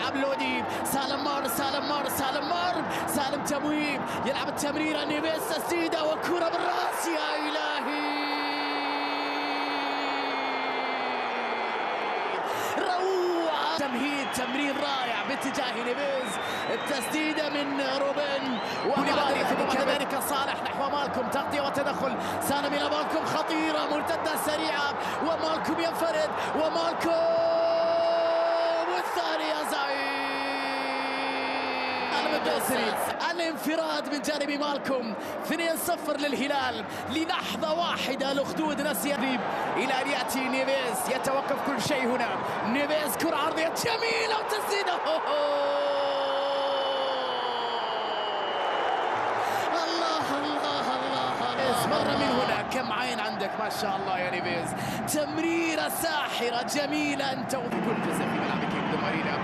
لودي سالم مار سالم تمويب يلعب التمريرة نيفيز تسديدة وكرة بالراس يا إلهي روعة تمرير رائع باتجاه نيفيز التسديدة من روبن وكوليبالي ثم ذلك صالح نحو مالكم تغطية وتدخل سالم إلى مالكم خطيرة مرتدة سريعة ومالكم ينفرد ومالكم والثانية زعيم الدوسري الانفراد من جانب مالكم 2-0 للهلال للحظة واحدة الأخدود نسي إلى أن يأتي نيفيز يتوقف كل شيء هنا نيفيز كرة عرضية جميلة وتسديدة مرة من هنا كم عين عندك ما شاء الله يا نيفيز تمريرة ساحرة جميلة أنت وفي كل جزء في ملعبك يا مارينا